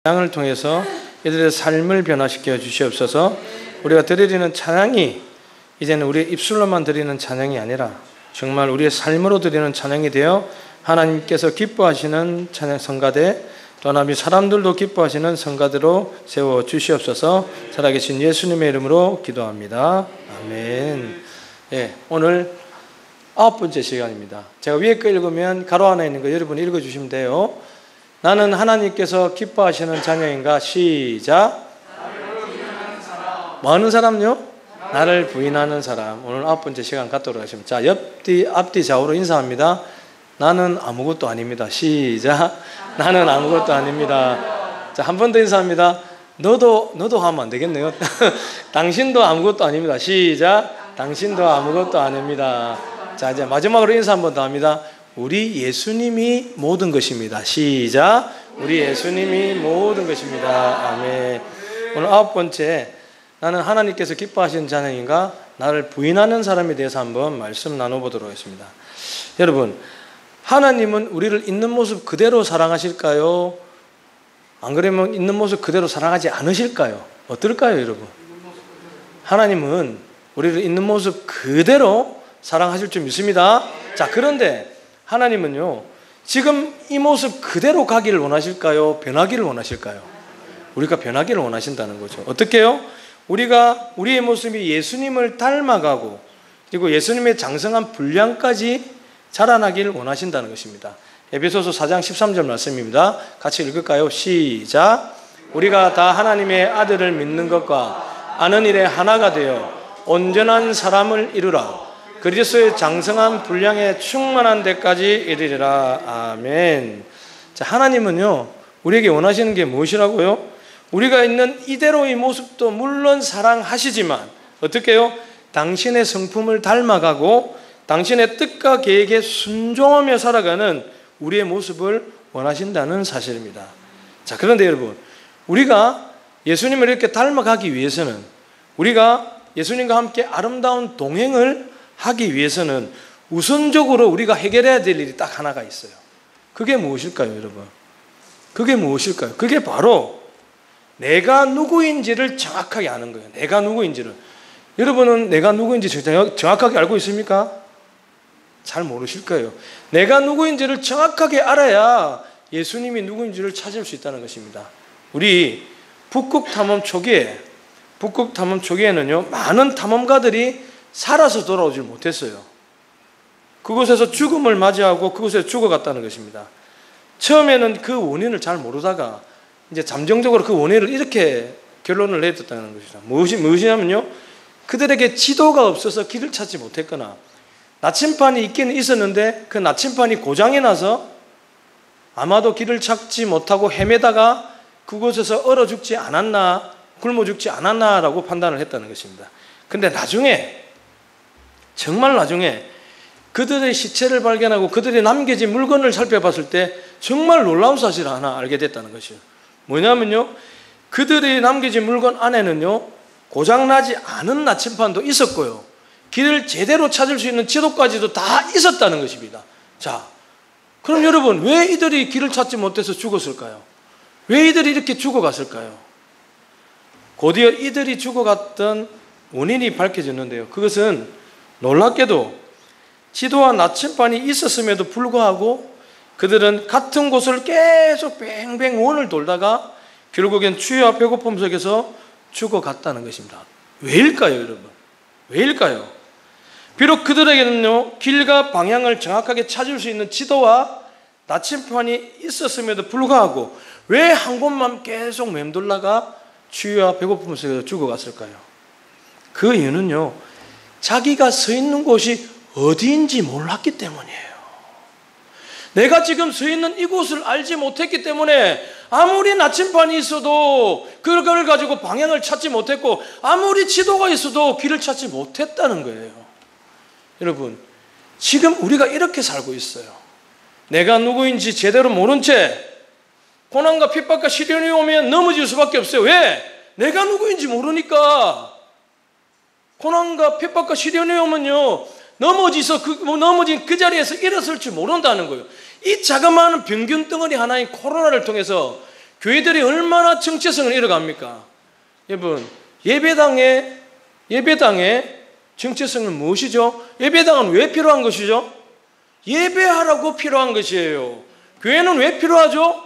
찬양을 통해서 이들의 삶을 변화시켜 주시옵소서. 우리가 드리는 찬양이 이제는 우리의 입술로만 드리는 찬양이 아니라 정말 우리의 삶으로 드리는 찬양이 되어 하나님께서 기뻐하시는 찬양 성가대, 또 하나님 사람들도 기뻐하시는 성가대로 세워 주시옵소서. 살아계신 예수님의 이름으로 기도합니다. 아멘. 오늘 9번째 시간입니다. 제가 위에 거 읽으면 가로 하나 있는 거 여러분이 읽어주시면 돼요. 나는 하나님께서 기뻐하시는 자녀인가? 시작. 뭐 하는 사람요? 나를 부인하는 사람. 오늘 9번째 시간 갖도록 하겠습니다. 자, 앞뒤 좌우로 인사합니다. 나는 아무것도 아닙니다. 시작. 나는 아무것도 아닙니다. 자, 한 번 더 인사합니다. 너도 하면 안 되겠네요. 당신도 아무것도 아닙니다. 시작. 당신도 아무것도 아닙니다. 자, 이제 마지막으로 인사 한 번 더 합니다. 우리 예수님이 모든 것입니다. 시작. 우리 예수님이 모든 것입니다. 아멘. 오늘 9번째, 나는 하나님께서 기뻐하시는 자녀인가? 나를 부인하는 사람에 대해서 한번 말씀 나눠보도록 하겠습니다. 여러분, 하나님은 우리를 있는 모습 그대로 사랑하실까요? 안 그러면 있는 모습 그대로 사랑하지 않으실까요? 어떨까요, 여러분? 하나님은 우리를 있는 모습 그대로 사랑하실 줄 믿습니다. 자, 그런데 하나님은요, 지금 이 모습 그대로 가기를 원하실까요? 변하기를 원하실까요? 우리가 변하기를 원하신다는 거죠. 어떻게 해요? 우리의 모습이 예수님을 닮아가고 그리고 예수님의 장성한 분량까지 자라나기를 원하신다는 것입니다. 에베소서 4장 13절 말씀입니다. 같이 읽을까요? 시작. 우리가 다 하나님의 아들을 믿는 것과 아는 일에 하나가 되어 온전한 사람을 이루라. 그리스도의 장성한 분량에 충만한 데까지 이르리라. 아멘. 자, 하나님은요, 우리에게 원하시는 게 무엇이라고요? 우리가 있는 이대로의 모습도 물론 사랑하시지만 어떻게 해요? 당신의 성품을 닮아가고 당신의 뜻과 계획에 순종하며 살아가는 우리의 모습을 원하신다는 사실입니다. 자, 그런데 여러분, 우리가 예수님을 이렇게 닮아가기 위해서는, 우리가 예수님과 함께 아름다운 동행을 하기 위해서는 우선적으로 우리가 해결해야 될 일이 딱 하나가 있어요. 그게 무엇일까요, 여러분? 그게 무엇일까요? 그게 바로 내가 누구인지를 정확하게 아는 거예요. 내가 누구인지를. 여러분은 내가 누구인지 정확하게 알고 있습니까? 잘 모르실 거예요. 내가 누구인지를 정확하게 알아야 예수님이 누구인지를 찾을 수 있다는 것입니다. 우리 북극 탐험 초기에는요, 많은 탐험가들이 살아서 돌아오질 못했어요. 그곳에서 죽음을 맞이하고 그곳에서 죽어갔다는 것입니다. 처음에는 그 원인을 잘 모르다가 이제 잠정적으로 그 원인을 이렇게 결론을 내렸다는 것이죠. 무엇이냐면요, 그들에게 지도가 없어서 길을 찾지 못했거나 나침반이 있기는 있었는데 그 나침반이 고장이 나서 아마도 길을 찾지 못하고 헤매다가 그곳에서 얼어 죽지 않았나, 굶어 죽지 않았나라고 판단을 했다는 것입니다. 근데 정말 나중에 그들의 시체를 발견하고 그들이 남겨진 물건을 살펴봤을 때 정말 놀라운 사실을 하나 알게 됐다는 것이에요. 뭐냐면요, 그들이 남겨진 물건 안에는요, 고장나지 않은 나침반도 있었고요, 길을 제대로 찾을 수 있는 지도까지도 다 있었다는 것입니다. 자, 그럼 여러분, 왜 이들이 길을 찾지 못해서 죽었을까요? 왜 이들이 이렇게 죽어갔을까요? 곧이어 이들이 죽어갔던 원인이 밝혀졌는데요, 그것은 놀랍게도 지도와 나침반이 있었음에도 불구하고 그들은 같은 곳을 계속 뱅뱅 원을 돌다가 결국엔 추위와 배고픔 속에서 죽어갔다는 것입니다. 왜일까요, 여러분? 왜일까요? 비록 그들에게는요, 길과 방향을 정확하게 찾을 수 있는 지도와 나침반이 있었음에도 불구하고 왜 한 곳만 계속 맴돌다가 추위와 배고픔 속에서 죽어갔을까요? 그 이유는요, 자기가 서 있는 곳이 어디인지 몰랐기 때문이에요. 내가 지금 서 있는 이곳을 알지 못했기 때문에 아무리 나침반이 있어도 그걸 가지고 방향을 찾지 못했고 아무리 지도가 있어도 길을 찾지 못했다는 거예요. 여러분, 지금 우리가 이렇게 살고 있어요. 내가 누구인지 제대로 모른 채 고난과 핍박과 시련이 오면 넘어질 수밖에 없어요. 왜? 내가 누구인지 모르니까. 고난과 핍박과 시련이 오면요, 넘어진 그 자리에서 일어설 줄 모른다는 거예요. 이 자그마한 병균 덩어리 하나인 코로나를 통해서 교회들이 얼마나 정체성을 잃어갑니까? 여러분, 예배당의 정체성은 무엇이죠? 예배당은 왜 필요한 것이죠? 예배하라고 필요한 것이에요. 교회는 왜 필요하죠?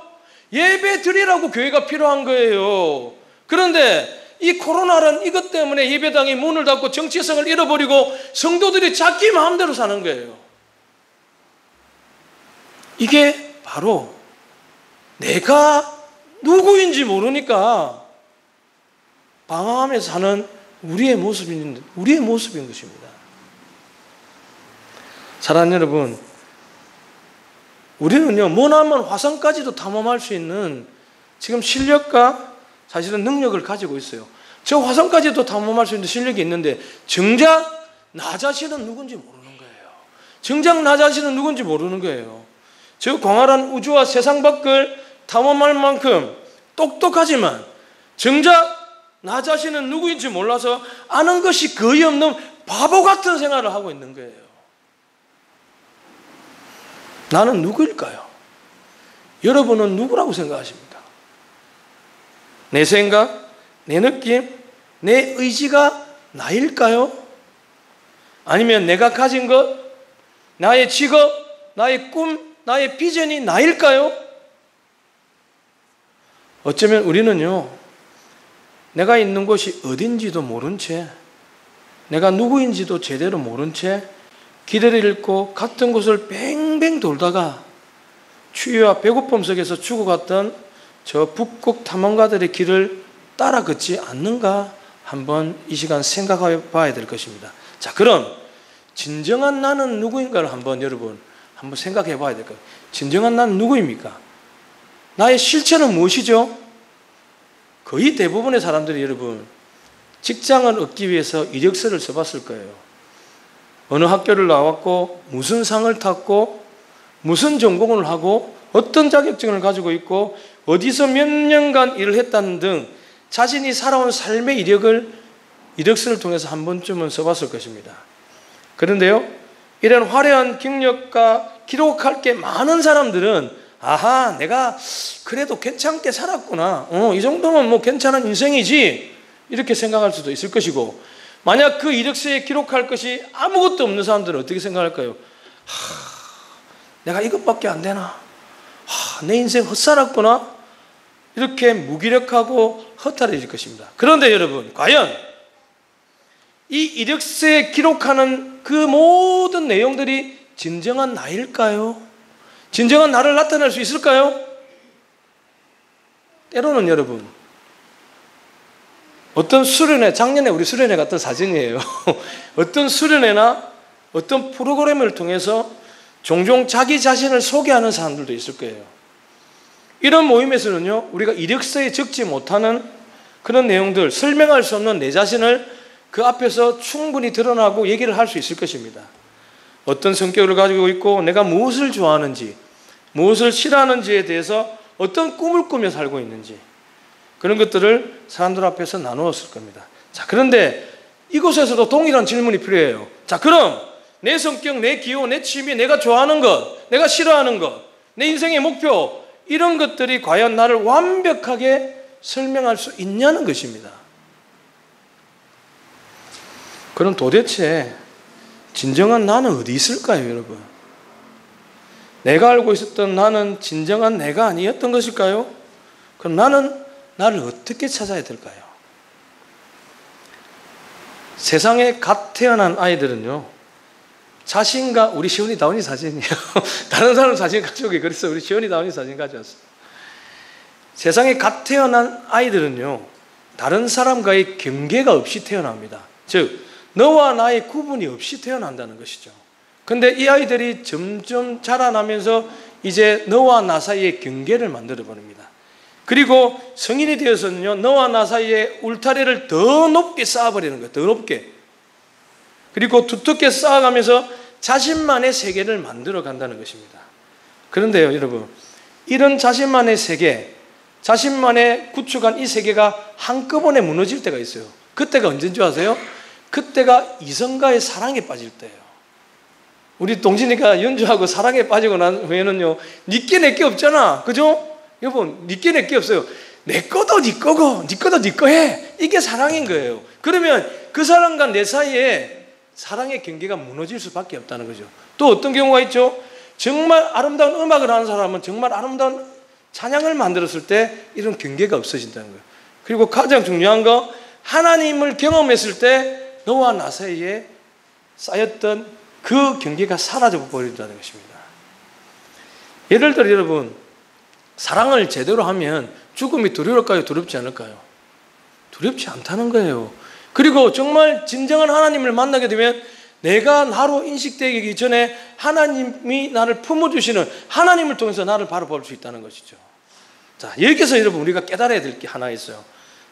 예배 드리라고 교회가 필요한 거예요. 그런데 이 코로나란 이것 때문에 예배당이 문을 닫고 정체성을 잃어버리고 성도들이 자기 마음대로 사는 거예요. 이게 바로 내가 누구인지 모르니까 방황하며 사는 우리의 모습인 것입니다. 사랑하는 여러분, 우리는요, 머나먼 화성까지도 탐험할 수 있는 지금 실력과 사실은 능력을 가지고 있어요. 저 화성까지도 탐험할 수 있는 실력이 있는데 정작 나 자신은 누군지 모르는 거예요. 저 광활한 우주와 세상 밖을 탐험할 만큼 똑똑하지만 정작 나 자신은 누구인지 몰라서 아는 것이 거의 없는 바보 같은 생활을 하고 있는 거예요. 나는 누구일까요? 여러분은 누구라고 생각하십니까? 내 생각, 내 느낌, 내 의지가 나일까요? 아니면 내가 가진 것, 나의 직업, 나의 꿈, 나의 비전이 나일까요? 어쩌면 우리는요, 내가 있는 곳이 어딘지도 모른 채, 내가 누구인지도 제대로 모른 채 길을 잃고 같은 곳을 뱅뱅 돌다가 추위와 배고픔 속에서 죽어갔던 저 북극 탐험가들의 길을 따라 걷지 않는가 한번 이 시간 생각해 봐야 될 것입니다. 자, 그럼 진정한 나는 누구인가를 여러분 한번 생각해 봐야 될 거예요. 진정한 나는 누구입니까? 나의 실체는 무엇이죠? 거의 대부분의 사람들이 여러분 직장을 얻기 위해서 이력서를 써봤을 거예요. 어느 학교를 나왔고 무슨 상을 탔고 무슨 전공을 하고 어떤 자격증을 가지고 있고 어디서 몇 년간 일을 했다는 등 자신이 살아온 삶의 이력서를 통해서 한 번쯤은 써봤을 것입니다. 그런데요, 이런 화려한 경력과 기록할 게 많은 사람들은 아하, 내가 그래도 괜찮게 살았구나, 이 정도면 뭐 괜찮은 인생이지, 이렇게 생각할 수도 있을 것이고, 만약 그 이력서에 기록할 것이 아무것도 없는 사람들은 어떻게 생각할까요? 내가 이것밖에 안 되나? 내 인생 헛살았구나? 이렇게 무기력하고 허탈해질 것입니다. 그런데 여러분, 과연 이 이력서에 기록하는 그 모든 내용들이 진정한 나일까요? 진정한 나를 나타낼 수 있을까요? 때로는 여러분, 어떤 수련회, 작년에 우리 수련회 갔던 사진이에요. 어떤 수련회나 어떤 프로그램을 통해서 종종 자기 자신을 소개하는 사람들도 있을 거예요. 이런 모임에서는요, 우리가 이력서에 적지 못하는 그런 내용들, 설명할 수 없는 내 자신을 그 앞에서 충분히 드러나고 얘기를 할 수 있을 것입니다. 어떤 성격을 가지고 있고 내가 무엇을 좋아하는지, 무엇을 싫어하는지에 대해서 어떤 꿈을 꾸며 살고 있는지, 그런 것들을 사람들 앞에서 나누었을 겁니다. 자, 그런데 이곳에서도 동일한 질문이 필요해요. 자, 그럼 내 성격, 내 기호, 내 취미, 내가 좋아하는 것, 내가 싫어하는 것, 내 인생의 목표, 이런 것들이 과연 나를 완벽하게 설명할 수 있냐는 것입니다. 그럼 도대체 진정한 나는 어디 있을까요, 여러분? 내가 알고 있었던 나는 진정한 내가 아니었던 것일까요? 그럼 나는 나를 어떻게 찾아야 될까요? 세상에 갓 태어난 아이들은요, 자신과, 우리 시온이 다운이 사진이에요. 다른 사람 사진 가져오기 그래서 우리 시온이 다운이 사진 가져왔어요. 세상에 갓 태어난 아이들은요, 다른 사람과의 경계가 없이 태어납니다. 즉, 너와 나의 구분이 없이 태어난다는 것이죠. 근데 이 아이들이 점점 자라나면서 이제 너와 나 사이에 경계를 만들어 버립니다. 그리고 성인이 되어서는요, 너와 나 사이에 울타리를 더 높게 쌓아버리는 거예요. 더 높게. 그리고 두텁게 쌓아가면서 자신만의 세계를 만들어 간다는 것입니다. 그런데요, 여러분, 이런 자신만의 세계, 자신만의 구축한 이 세계가 한꺼번에 무너질 때가 있어요. 그때가 언제인 줄 아세요? 그때가 이성과의 사랑에 빠질 때예요. 우리 동진이가 연주하고 사랑에 빠지고 난 후에는요, 니께 내게 없잖아, 그죠? 여러분, 니께 내게 없어요. 내 거도 니 거고 니 거도 니 거 해. 이게 사랑인 거예요. 그러면 그 사람과 내 사이에 사랑의 경계가 무너질 수밖에 없다는 거죠. 또 어떤 경우가 있죠? 정말 아름다운 음악을 하는 사람은 정말 아름다운 찬양을 만들었을 때 이런 경계가 없어진다는 거예요. 그리고 가장 중요한 거, 하나님을 경험했을 때 너와 나 사이에 쌓였던 그 경계가 사라져 버린다는 것입니다. 예를 들어 여러분, 사랑을 제대로 하면 죽음이 두려울까요? 두렵지 않을까요? 두렵지 않다는 거예요. 그리고 정말 진정한 하나님을 만나게 되면 내가 나로 인식되기 전에 하나님이 나를 품어주시는 하나님을 통해서 나를 바라볼 수 있다는 것이죠. 자, 여기서 여러분 우리가 깨달아야 될 게 하나 있어요.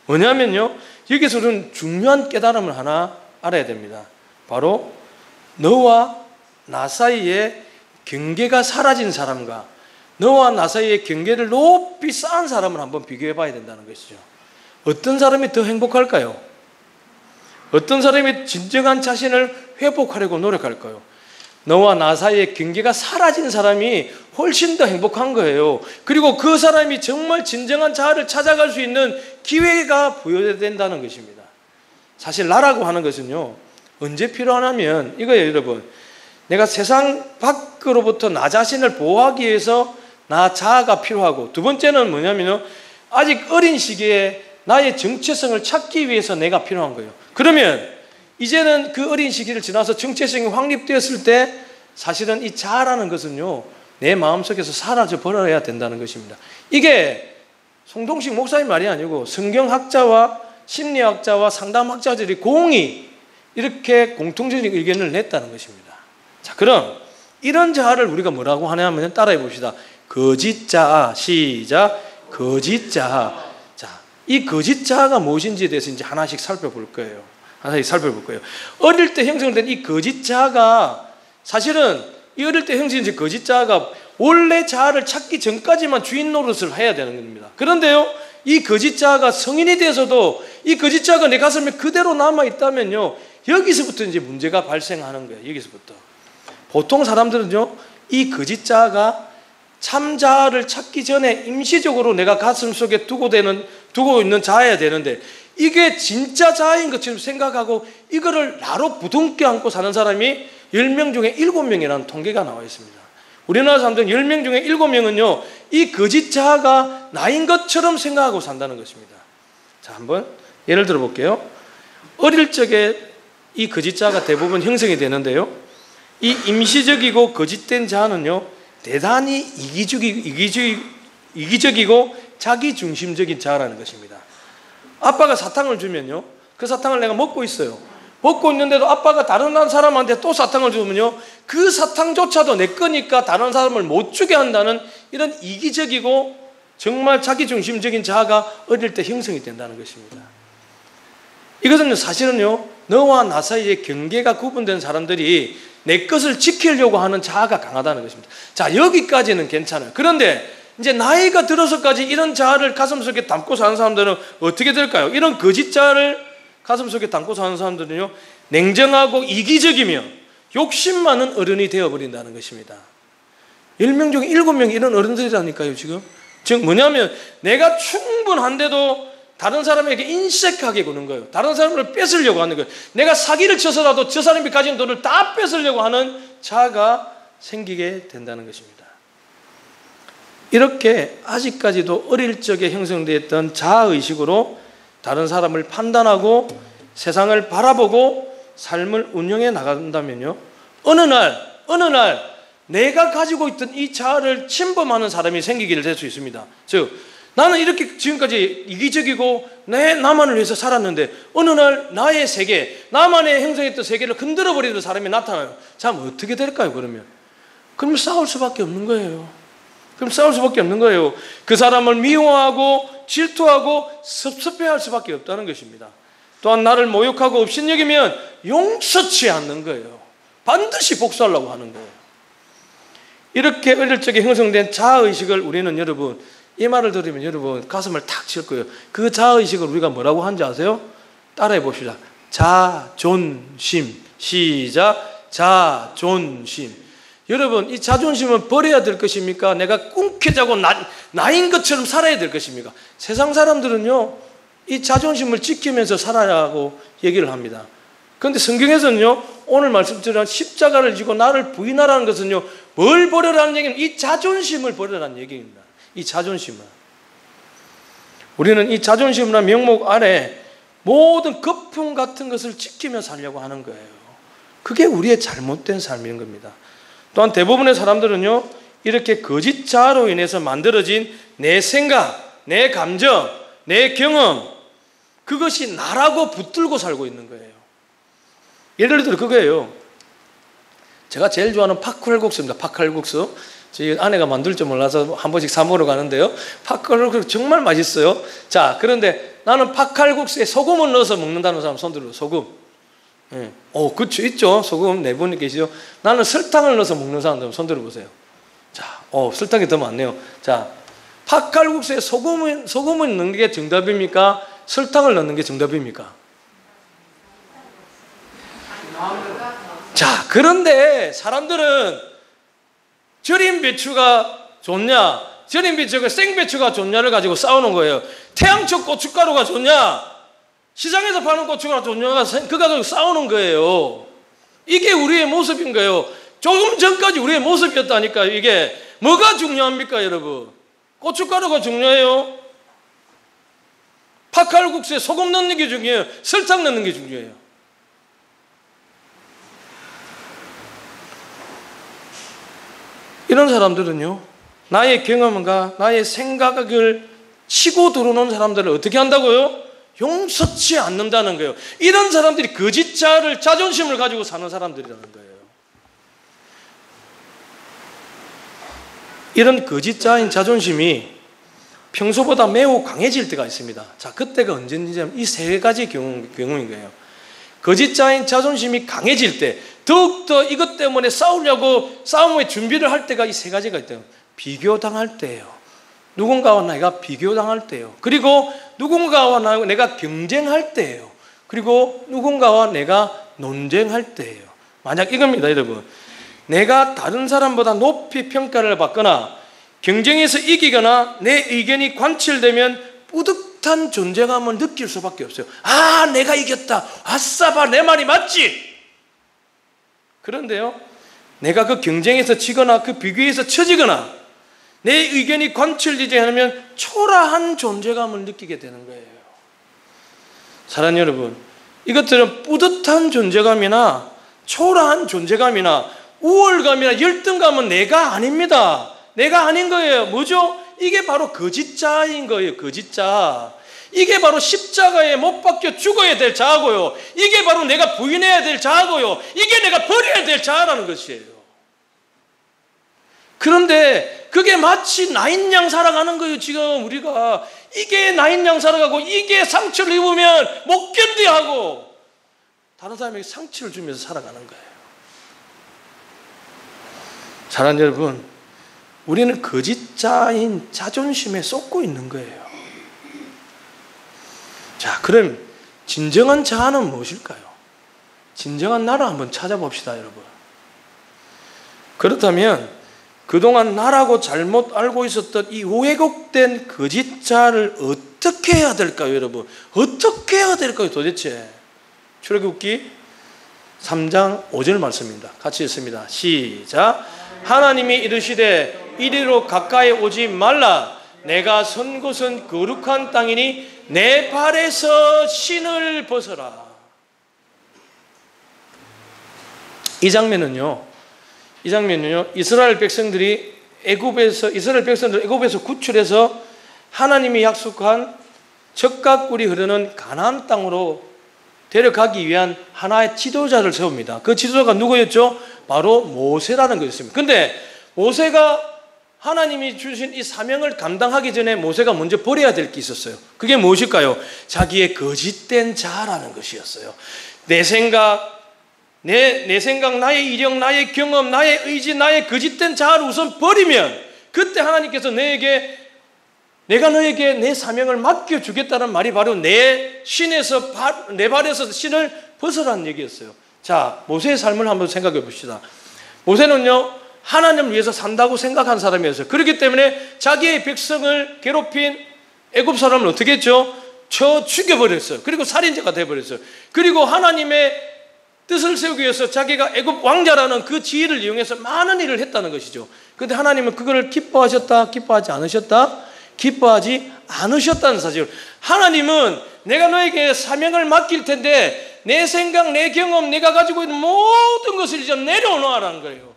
뭐냐면요, 여기서 우리는 중요한 깨달음을 하나 알아야 됩니다. 바로 너와 나 사이에 경계가 사라진 사람과 너와 나 사이에 경계를 높이 쌓은 사람을 한번 비교해 봐야 된다는 것이죠. 어떤 사람이 더 행복할까요? 어떤 사람이 진정한 자신을 회복하려고 노력할까요? 너와 나 사이에 경계가 사라진 사람이 훨씬 더 행복한 거예요. 그리고 그 사람이 정말 진정한 자아를 찾아갈 수 있는 기회가 부여된다는 것입니다. 사실 나라고 하는 것은요, 언제 필요하냐면 이거예요, 여러분. 내가 세상 밖으로부터 나 자신을 보호하기 위해서 나 자아가 필요하고, 두 번째는 뭐냐면요, 아직 어린 시기에 나의 정체성을 찾기 위해서 내가 필요한 거예요. 그러면 이제는 그 어린 시기를 지나서 정체성이 확립되었을 때 사실은 이 자아라는 것은요, 내 마음속에서 사라져 버려야 된다는 것입니다. 이게 송동식 목사님 말이 아니고 성경학자와 심리학자와 상담학자들이 공히 이렇게 공통적인 의견을 냈다는 것입니다. 자, 그럼 이런 자아를 우리가 뭐라고 하냐면 따라해 봅시다. 거짓 자아. 시작. 거짓 자아. 자, 이 거짓 자아가 무엇인지에 대해서 이제 하나씩 살펴볼 거예요. 어릴 때 형성된 이 거짓 자아가 사실은 이 어릴 때 형성된 거짓 자아가 원래 자아를 찾기 전까지만 주인 노릇을 해야 되는 겁니다. 그런데요, 이 거짓 자아가 성인이 돼서도 이 거짓 자아가 내 가슴에 그대로 남아 있다면요, 여기서부터 이제 문제가 발생하는 거예요. 여기서부터. 보통 사람들은요, 이 거짓 자아가 참 자아를 찾기 전에 임시적으로 내가 가슴 속에 두고 있는 자아야 되는데, 이게 진짜 자아인 것처럼 생각하고 이거를 나로 부둥켜 안고 사는 사람이 10명 중에 7명이라는 통계가 나와 있습니다. 우리나라 사람들 10명 중에 7명은요, 이 거짓 자아가 나인 것처럼 생각하고 산다는 것입니다. 자, 한번 예를 들어 볼게요. 어릴 적에 이 거짓 자아가 대부분 형성이 되는데요, 이 임시적이고 거짓된 자아는요, 대단히 이기적이고 자기중심적인 자아라는 것입니다. 아빠가 사탕을 주면요, 그 사탕을 내가 먹고 있어요. 먹고 있는데도 아빠가 다른 사람한테 또 사탕을 주면요, 그 사탕조차도 내 거니까 다른 사람을 못 주게 한다는 이런 이기적이고 정말 자기중심적인 자아가 어릴 때 형성이 된다는 것입니다. 이것은 사실은요, 너와 나 사이에 경계가 구분된 사람들이 내 것을 지키려고 하는 자아가 강하다는 것입니다. 자, 여기까지는 괜찮아요. 그런데 이제 나이가 들어서까지 이런 자아를 가슴속에 담고 사는 사람들은 어떻게 될까요? 이런 거짓 자아를 가슴속에 담고 사는 사람들은요, 냉정하고 이기적이며 욕심 많은 어른이 되어버린다는 것입니다. 10명 중에 7명이 이런 어른들이라니까요. 지금 뭐냐면 내가 충분한데도 다른 사람에게 인색하게 구는 거예요. 다른 사람을 뺏으려고 하는 거예요. 내가 사기를 쳐서라도 저 사람이 가진 돈을 다 뺏으려고 하는 자아가 생기게 된다는 것입니다. 이렇게 아직까지도 어릴 적에 형성되었던 자아의식으로 다른 사람을 판단하고 세상을 바라보고 삶을 운영해 나간다면요, 어느 날 내가 가지고 있던 이 자아를 침범하는 사람이 생기게 될 수 있습니다. 즉, 나는 이렇게 지금까지 이기적이고 나만을 위해서 살았는데 어느 날 나의 세계, 나만의 형성했던 세계를 흔들어버리는 사람이 나타나요. 참 어떻게 될까요? 그러면 싸울 수밖에 없는 거예요. 그 사람을 미워하고 질투하고 섭섭해할 수밖에 없다는 것입니다. 또한 나를 모욕하고 업신여기면 용서치 않는 거예요. 반드시 복수하려고 하는 거예요. 이렇게 어릴 적에 형성된 자아의식을 우리는 여러분, 이 말을 들으면 여러분 가슴을 탁 칠 거예요. 그 자아의식을 우리가 뭐라고 하는지 아세요? 따라해 봅시다. 자존심. 시작. 자존심. 여러분, 이 자존심은 버려야 될 것입니까? 내가 꿈켜자고 나인 것처럼 살아야 될 것입니까? 세상 사람들은요, 이 자존심을 지키면서 살아야하고 얘기를 합니다. 그런데 성경에서는요, 오늘 말씀처럼 십자가를 지고 나를 부인하라는 것은요, 뭘 버려라는 얘기는 이 자존심을 버려라는 얘기입니다. 이 자존심을. 우리는 이 자존심이라는 명목 아래 모든 거품 같은 것을 지키며 살려고 하는 거예요. 그게 우리의 잘못된 삶인 겁니다. 또한 대부분의 사람들은요, 이렇게 거짓 자아로 인해서 만들어진 내 생각, 내 감정, 내 경험, 그것이 나라고 붙들고 살고 있는 거예요. 예를 들어 그거예요. 제가 제일 좋아하는 팥칼국수입니다. 팥칼국수. 저희 아내가 만들 줄 몰라서 한 번씩 사 먹으러 가는데요, 팥칼국수 정말 맛있어요. 자, 그런데 나는 팥칼국수에 소금을 넣어서 먹는다는 사람 손 들어. 소금. 예. 그렇죠. 있죠. 소금 네 분이 계시죠. 나는 설탕을 넣어서 먹는 사람들 손 들어보세요. 자, 설탕이 더 많네요. 자, 팥칼국수에 소금을 넣는 게 정답입니까? 설탕을 넣는 게 정답입니까? 자, 그런데 사람들은 절인 배추가 좋냐, 절인 배추가 생배추가 좋냐를 가지고 싸우는 거예요. 태양초 고춧가루가 좋냐, 시장에서 파는 고춧가루가 좋냐가 그거 가지고 싸우는 거예요. 이게 우리의 모습인 거예요. 조금 전까지 우리의 모습이었다니까. 이게 뭐가 중요합니까, 여러분? 고춧가루가 중요해요? 팥칼국수에 소금 넣는 게 중요해요? 설탕 넣는 게 중요해요? 이런 사람들은요, 나의 경험과 나의 생각을 치고 들어오는 사람들을 어떻게 한다고요? 용서치 않는다는 거예요. 이런 사람들이 거짓 자아를, 자존심을 가지고 사는 사람들이라는 거예요. 이런 거짓 자아인 자존심이 평소보다 매우 강해질 때가 있습니다. 자, 그때가 언제인지 이 세 가지 경우인 거예요. 거짓 자아인 자존심이 강해질 때, 더욱더 이것 때문에 싸우려고 싸움의 준비를 할 때가 이 세 가지가 있대요. 비교당할 때예요. 누군가와 내가 비교당할 때예요. 그리고 누군가와 내가 경쟁할 때예요. 그리고 누군가와 내가 논쟁할 때예요. 만약 이겁니다, 여러분. 내가 다른 사람보다 높이 평가를 받거나 경쟁에서 이기거나 내 의견이 관철되면 뿌듯한 존재감을 느낄 수밖에 없어요. 아, 내가 이겼다. 아싸, 봐, 내 말이 맞지. 그런데요, 내가 그 경쟁에서 지거나 그 비교에서 처지거나 내 의견이 관철되지 않으면 초라한 존재감을 느끼게 되는 거예요. 사랑하는 여러분, 이것들은 뿌듯한 존재감이나 초라한 존재감이나 우월감이나 열등감은 내가 아닙니다. 내가 아닌 거예요. 뭐죠? 이게 바로 거짓 자아인 거예요. 거짓 자아. 이게 바로 십자가에 못 박혀 죽어야 될 자아고요. 이게 바로 내가 부인해야 될 자아고요. 이게 내가 버려야 될 자아라는 것이에요. 그런데 그게 마치 나인 양 살아가는 거예요. 지금 우리가 이게 나인 양 살아가고 이게 상처를 입으면 못 견디하고 다른 사람에게 상처를 주면서 살아가는 거예요. 사랑하는 여러분, 우리는 거짓자인 자존심에 쏟고 있는 거예요. 자, 그럼 진정한 자아는 무엇일까요? 진정한 나를 한번 찾아봅시다, 여러분. 그렇다면 그동안 나라고 잘못 알고 있었던 이 왜곡된 거짓 자아를 어떻게 해야 될까요, 여러분? 어떻게 해야 될까요, 도대체? 출애굽기 3장 5절 말씀입니다. 같이 읽습니다. 시작. 하나님이 이르시되 이리로 가까이 오지 말라. 내가 선 곳은 거룩한 땅이니 내 발에서 신을 벗어라. 이 장면은요, 이스라엘 백성들을 애굽에서 구출해서 하나님이 약속한 젖과 꿀이 흐르는 가나안 땅으로 데려가기 위한 하나의 지도자를 세웁니다. 그 지도자가 누구였죠? 바로 모세라는 것이었습니다. 그런데 모세가 하나님이 주신 이 사명을 감당하기 전에 모세가 먼저 버려야 될 게 있었어요. 그게 무엇일까요? 자기의 거짓된 자아라는 것이었어요. 내 생각, 나의 이력, 나의 경험, 나의 의지, 나의 거짓된 자아를 우선 버리면 그때 하나님께서 내가 너에게 내 사명을 맡겨주겠다는 말이 바로 내 발에서 신을 벗어라는 얘기였어요. 자, 모세의 삶을 한번 생각해 봅시다. 모세는요, 하나님을 위해서 산다고 생각한 사람이었어요. 그렇기 때문에 자기의 백성을 괴롭힌 애굽 사람을 어떻게 했죠? 쳐 죽여버렸어요. 그리고 살인자가 되어버렸어요. 그리고 하나님의 뜻을 세우기 위해서 자기가 애굽 왕자라는 그 지위를 이용해서 많은 일을 했다는 것이죠. 그런데 하나님은 그걸 기뻐하셨다? 기뻐하지 않으셨다? 기뻐하지 않으셨다는 사실. 하나님은 내가 너에게 사명을 맡길 텐데 내 생각, 내 경험, 내가 가지고 있는 모든 것을 이제 내려놓으라는 거예요.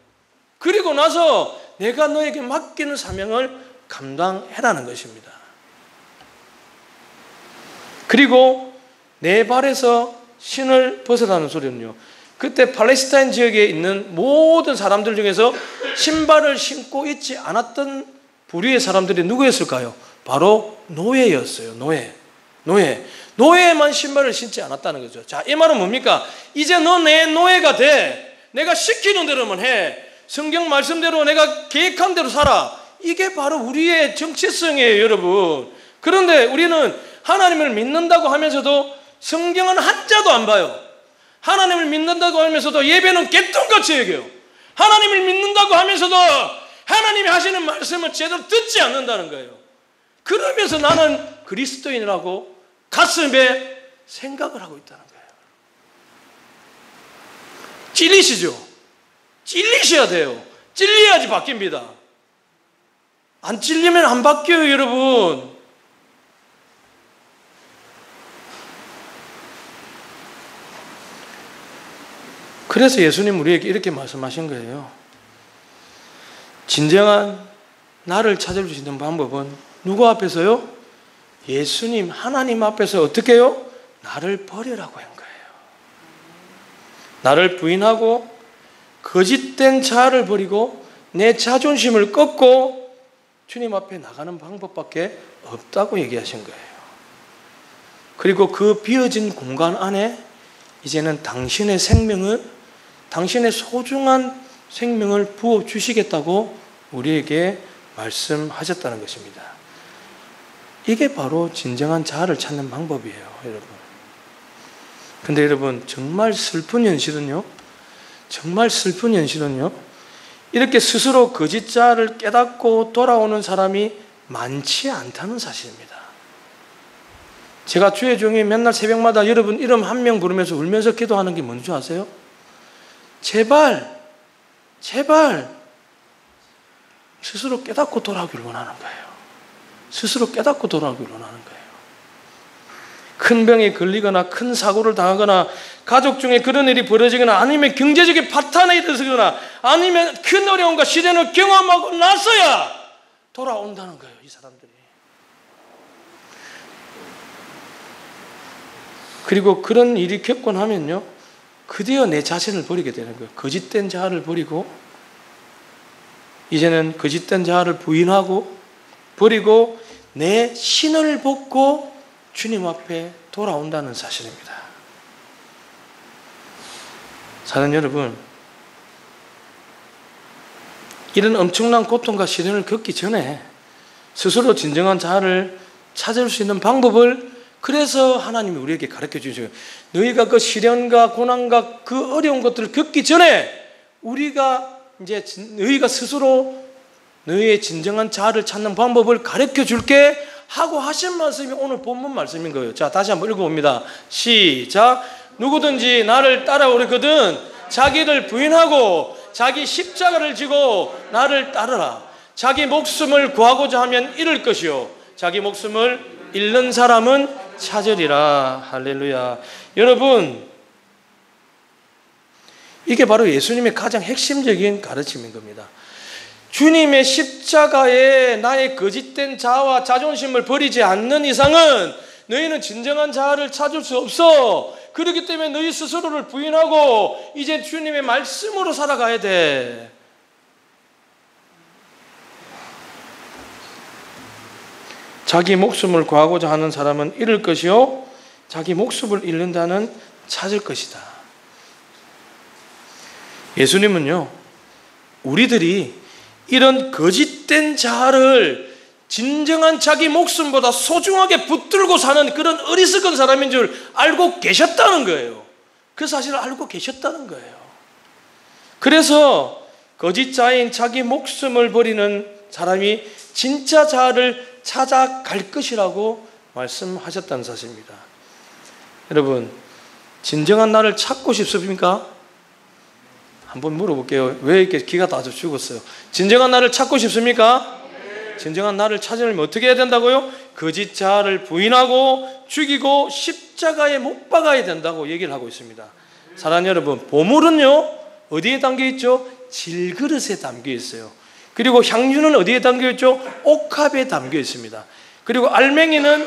그리고 나서 내가 너에게 맡기는 사명을 감당해라는 것입니다. 그리고 내 발에서 신을 벗어라는 소리는요, 그때 팔레스타인 지역에 있는 모든 사람들 중에서 신발을 신고 있지 않았던 부류의 사람들이 누구였을까요? 바로 노예였어요. 노예만 신발을 신지 않았다는 거죠. 자, 이 말은 뭡니까? 이제 너 내 노예가 돼. 내가 시키는 대로만 해. 성경 말씀대로 내가 계획한 대로 살아. 이게 바로 우리의 정체성이에요, 여러분. 그런데 우리는 하나님을 믿는다고 하면서도 성경은 한자도 안 봐요. 하나님을 믿는다고 하면서도 예배는 개똥같이 여겨요. 하나님을 믿는다고 하면서도 하나님이 하시는 말씀을 제대로 듣지 않는다는 거예요. 그러면서 나는 그리스도인이라고 가슴에 생각을 하고 있다는 거예요. 찔리시죠? 찔리셔야 돼요. 찔려야지 바뀝니다. 안 찔리면 안 바뀌어요, 여러분. 그래서 예수님 우리에게 이렇게 말씀하신 거예요. 진정한 나를 찾을 수 있는 방법은 누구 앞에서요? 예수님, 하나님 앞에서 어떻게 해요? 나를 버리라고 한 거예요. 나를 부인하고 거짓된 자아를 버리고 내 자존심을 꺾고 주님 앞에 나가는 방법밖에 없다고 얘기하신 거예요. 그리고 그 비어진 공간 안에 이제는 당신의 생명을, 당신의 소중한 생명을 부어주시겠다고 우리에게 말씀하셨다는 것입니다. 이게 바로 진정한 자아를 찾는 방법이에요, 여러분. 근데 여러분, 정말 슬픈 현실은요, 이렇게 스스로 거짓 자아를 깨닫고 돌아오는 사람이 많지 않다는 사실입니다. 제가 주의 종이 맨날 새벽마다 여러분 이름 한 명 부르면서 울면서 기도하는 게 뭔지 아세요? 제발 스스로 깨닫고 돌아오기를 원하는 거예요. 스스로 깨닫고 돌아오기를 원하는 거예요. 큰 병에 걸리거나 큰 사고를 당하거나 가족 중에 그런 일이 벌어지거나 아니면 경제적인 파탄에 이르거나 아니면 큰 어려움과 시련을 경험하고 나서야 돌아온다는 거예요, 이 사람들이. 그리고 그런 일이 겪고 나면요, 그대여 내 자신을 버리게 되는 거예요. 거짓된 자아를 버리고 이제는 거짓된 자아를 부인하고 버리고 내 신을 벗고 주님 앞에 돌아온다는 사실입니다. 사는 여러분, 이런 엄청난 고통과 시련을 겪기 전에 스스로 진정한 자아를 찾을 수 있는 방법을 그래서 하나님이 우리에게 가르쳐 주셔요. 너희가 그 시련과 고난과 그 어려운 것들을 겪기 전에 우리가 이제 너희가 스스로 너희의 진정한 자아를 찾는 방법을 가르쳐 줄게 하고 하신 말씀이 오늘 본문 말씀인 거예요. 자, 다시 한번 읽어봅니다. 시작. 누구든지 나를 따라오려거든 자기를 부인하고 자기 십자가를 지고 나를 따르라. 자기 목숨을 구하고자 하면 잃을 것이요 자기 목숨을 잃는 사람은 찾으리라. 할렐루야. 여러분, 이게 바로 예수님의 가장 핵심적인 가르침인 겁니다. 주님의 십자가에 나의 거짓된 자아와 자존심을 버리지 않는 이상은 너희는 진정한 자아를 찾을 수 없어. 그렇기 때문에 너희 스스로를 부인하고 이제 주님의 말씀으로 살아가야 돼. 자기 목숨을 구하고자 하는 사람은 잃을 것이요 자기 목숨을 잃는다는 찾을 것이다. 예수님은요, 우리들이 이런 거짓된 자아를 진정한 자기 목숨보다 소중하게 붙들고 사는 그런 어리석은 사람인 줄 알고 계셨다는 거예요. 그 사실을 알고 계셨다는 거예요. 그래서 거짓 자인 자기 목숨을 버리는 사람이 진짜 자아를 찾아갈 것이라고 말씀하셨다는 사실입니다. 여러분, 진정한 나를 찾고 싶습니까? 한번 물어볼게요. 왜 이렇게 기가 다 죽었어요? 진정한 나를 찾고 싶습니까? 진정한 나를 찾으려면 어떻게 해야 된다고요? 거짓 자아를 부인하고 죽이고 십자가에 못 박아야 된다고 얘기를 하고 있습니다. 사랑하는 여러분, 보물은요 어디에 담겨 있죠? 질그릇에 담겨 있어요. 그리고 향유는 어디에 담겨 있죠? 옥합에 담겨 있습니다. 그리고 알맹이는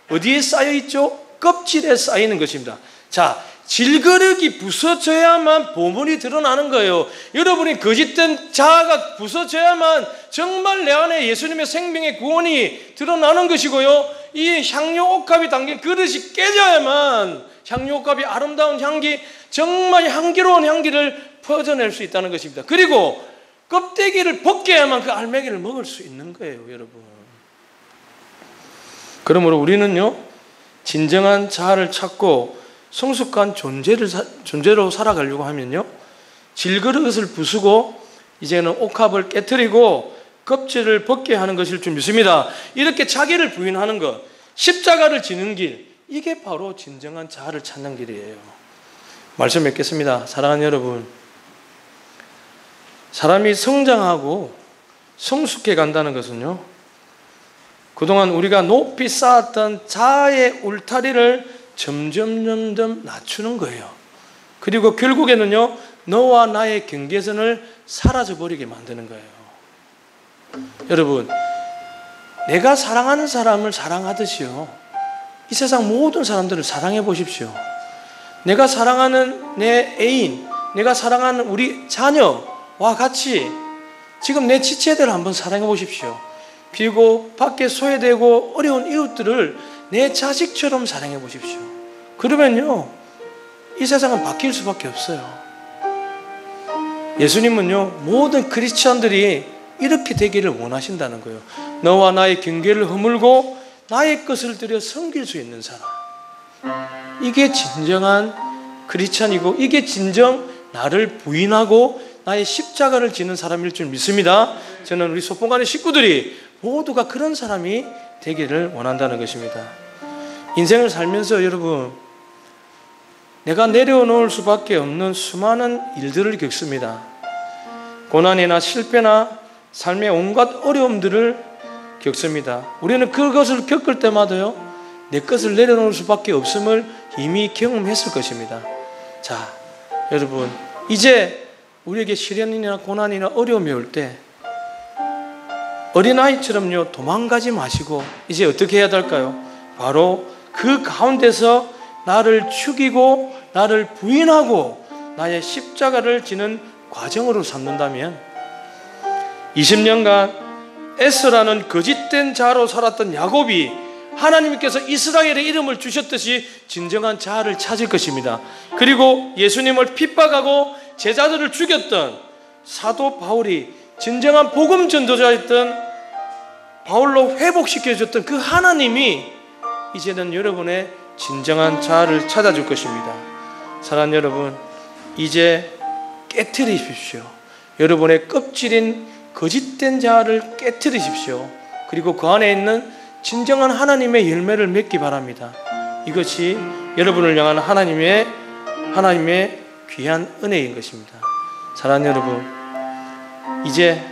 어디에 쌓여 있죠? 껍질에 쌓이는 것입니다. 자, 질그릇이 부서져야만 보물이 드러나는 거예요. 여러분이 거짓된 자아가 부서져야만 정말 내 안에 예수님의 생명의 구원이 드러나는 것이고요. 이 향유 옥합이 담긴 그릇이 깨져야만 향유 옥합이 아름다운 향기, 정말 향기로운 향기를 퍼져낼 수 있다는 것입니다. 그리고 껍데기를 벗겨야만 그 알맹이를 먹을 수 있는 거예요, 여러분. 그러므로 우리는요, 진정한 자아를 찾고 성숙한 존재로 살아가려고 하면요, 질그릇을 부수고 이제는 옥합을 깨트리고 껍질을 벗겨야 하는 것일 줄 믿습니다. 이렇게 자기를 부인하는 것, 십자가를 지는 길, 이게 바로 진정한 자아를 찾는 길이에요. 말씀 맺겠습니다. 사랑하는 여러분, 사람이 성장하고 성숙해 간다는 것은요, 그동안 우리가 높이 쌓았던 자아의 울타리를 점점 낮추는 거예요. 그리고 결국에는요, 너와 나의 경계선을 사라져버리게 만드는 거예요. 여러분, 내가 사랑하는 사람을 사랑하듯이요, 이 세상 모든 사람들을 사랑해 보십시오. 내가 사랑하는 내 애인, 내가 사랑하는 우리 자녀와 같이 지금 내 지체들을 한번 사랑해 보십시오. 그리고 밖에 소외되고 어려운 이웃들을 내 자식처럼 사랑해 보십시오. 그러면요, 이 세상은 바뀔 수밖에 없어요. 예수님은요, 모든 크리스찬들이 이렇게 되기를 원하신다는 거예요. 너와 나의 경계를 허물고 나의 것을 들여 섬길 수 있는 사람, 이게 진정한 크리스찬이고, 이게 진정 나를 부인하고 나의 십자가를 지는 사람일 줄 믿습니다. 저는 우리 소풍관의 식구들이 모두가 그런 사람이 되기를 원한다는 것입니다. 인생을 살면서 여러분, 내가 내려놓을 수밖에 없는 수많은 일들을 겪습니다. 고난이나 실패나 삶의 온갖 어려움들을 겪습니다. 우리는 그것을 겪을 때마다요, 내 것을 내려놓을 수밖에 없음을 이미 경험했을 것입니다. 자, 여러분, 이제 우리에게 시련이나 고난이나 어려움이 올 때 어린아이처럼요, 도망가지 마시고 이제 어떻게 해야 될까요? 바로 그 가운데서 나를 죽이고 나를 부인하고 나의 십자가를 지는 과정으로 삼는다면 20년간 에스라는 거짓된 자로 살았던 야곱이 하나님께서 이스라엘의 이름을 주셨듯이 진정한 자아를 찾을 것입니다. 그리고 예수님을 핍박하고 제자들을 죽였던 사도 바울이 진정한 복음 전도자였던 바울로 회복시켜줬던 그 하나님이 이제는 여러분의 진정한 자아를 찾아줄 것입니다. 사랑하는 여러분, 이제 깨트리십시오. 여러분의 껍질인 거짓된 자아를 깨트리십시오. 그리고 그 안에 있는 진정한 하나님의 열매를 맺기 바랍니다. 이것이 여러분을 향한 하나님의 귀한 은혜인 것입니다. 사랑하는 여러분, 이제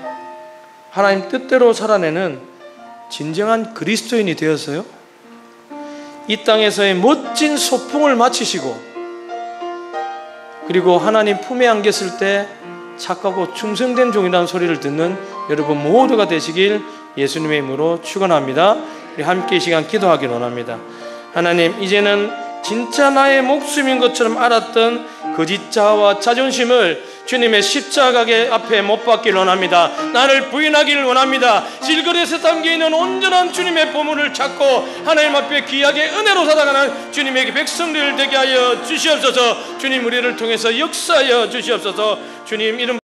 하나님 뜻대로 살아내는 진정한 그리스도인이 되어서요, 이 땅에서의 멋진 소풍을 마치시고 그리고 하나님 품에 안겼을 때 착하고 충성된 종이라는 소리를 듣는 여러분 모두가 되시길 예수님의 이름으로 축원합니다. 우리 함께 이 시간 기도하길 원합니다. 하나님, 이제는 진짜 나의 목숨인 것처럼 알았던 거짓 자아와 자존심을 주님의 십자가 앞에 못 박길 원합니다. 나를 부인하기를 원합니다. 질그릇에 담겨있는 온전한 주님의 보물을 찾고 하나님 앞에 귀하게 은혜로 살아가는 주님에게 백성들 되게 하여 주시옵소서. 주님, 우리를 통해서 역사하여 주시옵소서. 주님 이름